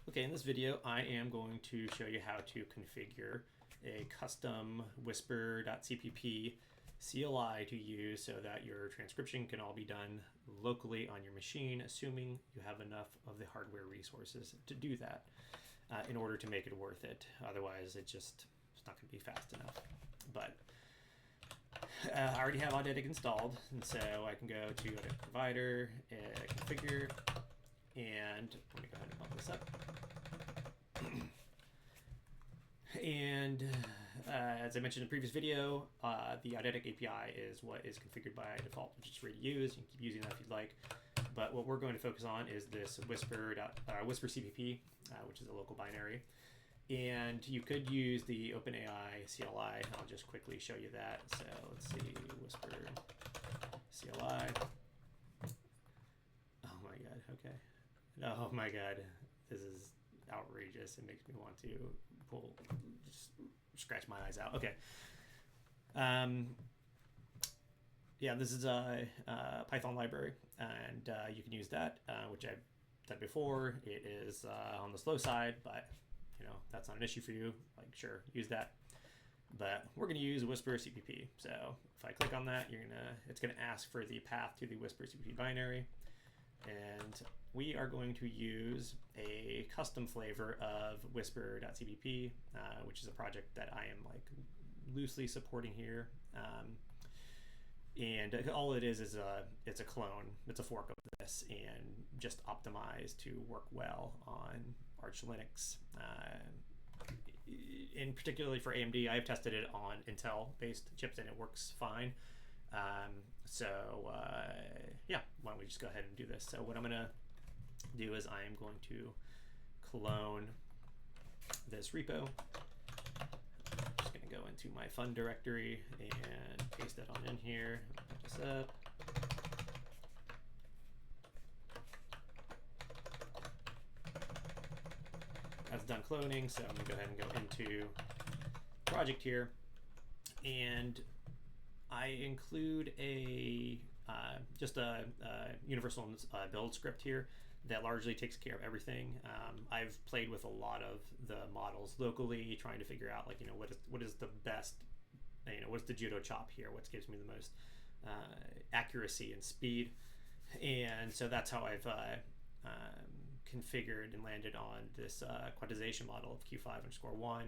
Okay, in this video, I am going to show you how to configure a custom Whisper.cpp CLI to use so that your transcription can all be done locally on your machine, assuming you have enough of the hardware resources to do that in order to make it worth it. Otherwise, it's not going to be fast enough. But I already have Audetic installed, and so I can go to Audetic Provider, Configure, and let me go ahead and bump this up. And as I mentioned in the previous video, the Audetic API is what is configured by default, which is free to use. You can keep using that if you'd like. But what we're going to focus on is this Whisper.cpp, which is a local binary. And you could use the OpenAI CLI. I'll just quickly show you that. So let's see, Whisper CLI. Oh my God, okay. Oh my God, this is outrageous. It makes me want to just scratch my eyes out. Okay. Yeah, this is a Python library, and you can use that, which I've said before. It is on the slow side, but that's not an issue for you. Like, sure, use that. But we're going to use Whisper.cpp. So if I click on that, it's going to ask for the path to the Whisper.cpp binary. And we are going to use a custom flavor of Whisper.cpp, which is a project that I am loosely supporting here. And all it is it's a clone, it's a fork of this, and just optimized to work well on Arch Linux. In particularly for AMD, I have tested it on Intel-based chips, and it works fine. Yeah, why don't we just go ahead and do this? So what I'm going to do is I am going to clone this repo. I'm just going to go into my fun directory and paste it on in here. Put this up. That's done cloning, so I'm going to go ahead and go into project here, and I include just a universal build script here that largely takes care of everything. I've played with a lot of the models locally, trying to figure out what is the best, what's the judo chop here, what gives me the most accuracy and speed, and so that's how I've configured and landed on this quantization model of Q5_1.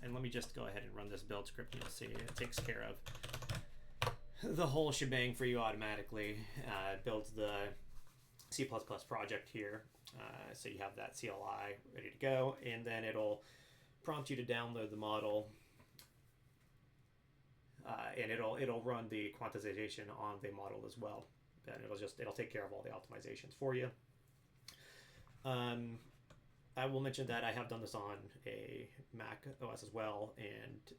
And let me just go ahead and run this build script, and you'll see it takes care of the whole shebang for you automatically. Builds the C++ project here, so you have that CLI ready to go, and then it'll prompt you to download the model, and it'll run the quantization on the model as well. Then it'll take care of all the optimizations for you. I will mention that I have done this on a Mac OS as well, and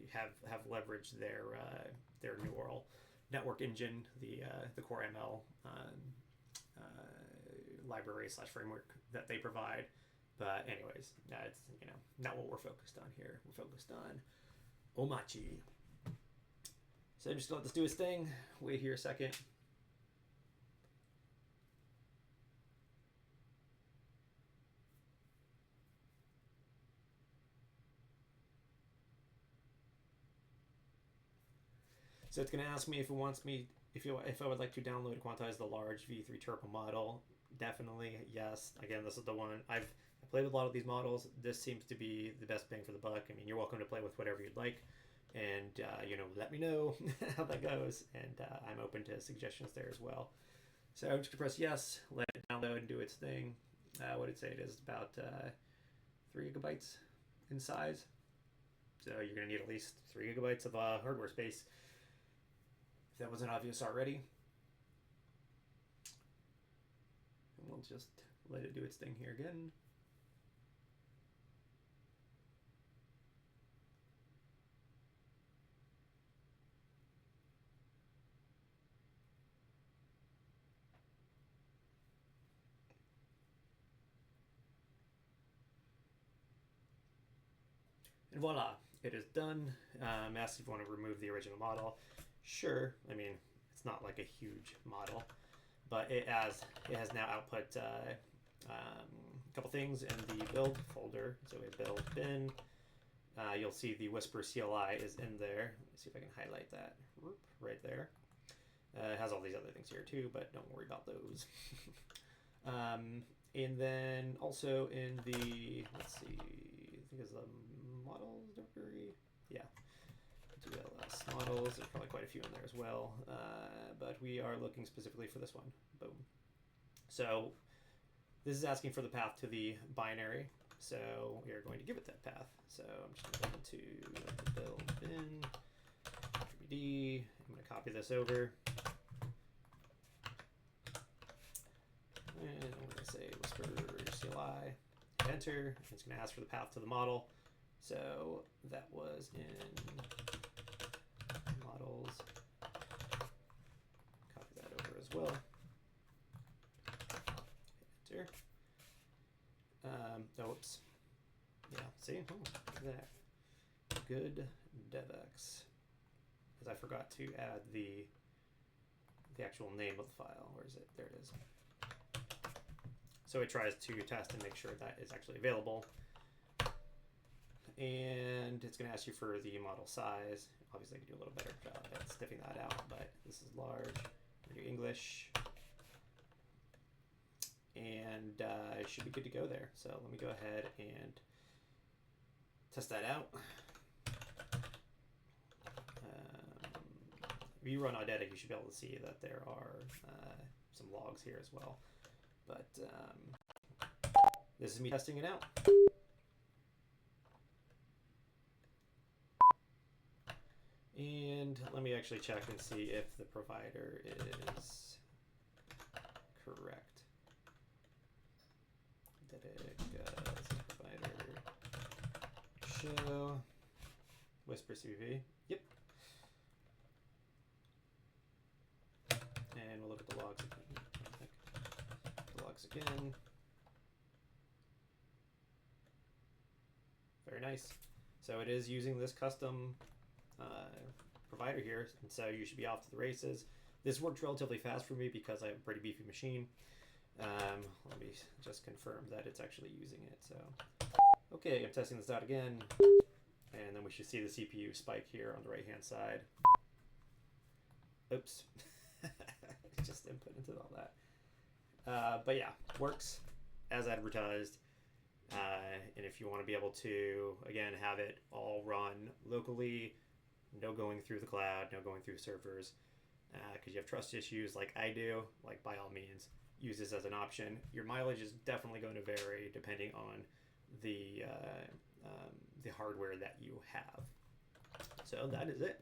have leveraged their neural network engine, the Core ML library / framework that they provide. But anyways, it's not what we're focused on here. We're focused on Omachi. So I'm just gonna let this do its thing. Wait here a second. So it's going to ask me if I would like to download and quantize the large V3 Turbo model. Definitely yes. Again, this is the one I've played with a lot of these models. This seems to be the best bang for the buck. I mean, you're welcome to play with whatever you'd like, and let me know how that goes, and I'm open to suggestions there as well. So I'm just gonna press yes, let it download and do its thing. What did it say? It is about 3 gigabytes in size. So you're gonna need at least 3 gigabytes of hardware space, if that wasn't obvious already. And we'll just let it do its thing here again. And voila, it is done. Asks if you want to remove the original model. Sure. I mean, it's not like a huge model, but it has now output couple things in the build folder. So we have build bin. You'll see the Whisper CLI is in there. Let me see if I can highlight that right there. It has all these other things here too, but don't worry about those. And then also in the, let's see, I think it's the models directory. Yeah, GLS models. There's probably quite a few in there as well, but we are looking specifically for this one. Boom. So this is asking for the path to the binary. So we are going to give it that path. So I'm just going to go into the build bin, attribute D. I'm going to copy this over. And I'm going to say Whisper CLI, enter. It's going to ask for the path to the model. So that was in models. Copy that over as well. Enter. Oops. Yeah, see? Oh, look at that. Good DevX. Because I forgot to add the actual name of the file. Where is it? There it is. So it tries to test and make sure that is actually available. And it's going to ask you for the model size. Obviously, I could do a little better job at sniffing that out, but this is large. We're going to do English. And it should be good to go there. So let me go ahead and test that out. If you run Audetic, you should be able to see that there are some logs here as well. But this is me testing it out. And let me actually check and see if the provider is correct. Provider show Whisper.cpp. Yep. And we'll look at the logs again. The logs again. Very nice. So it is using this custom provider here, and so you should be off to the races. This worked relatively fast for me because I have a pretty beefy machine. Let me just confirm that it's actually using it. So, okay, I'm testing this out again, and then we should see the CPU spike here on the right-hand side. Oops, just input into all that. But yeah, works as advertised. And if you want to be able to, again, have it all run locally, no going through the cloud, no going through servers, because you have trust issues like I do, like by all means, use this as an option. Your mileage is definitely going to vary depending on the hardware that you have. So that is it.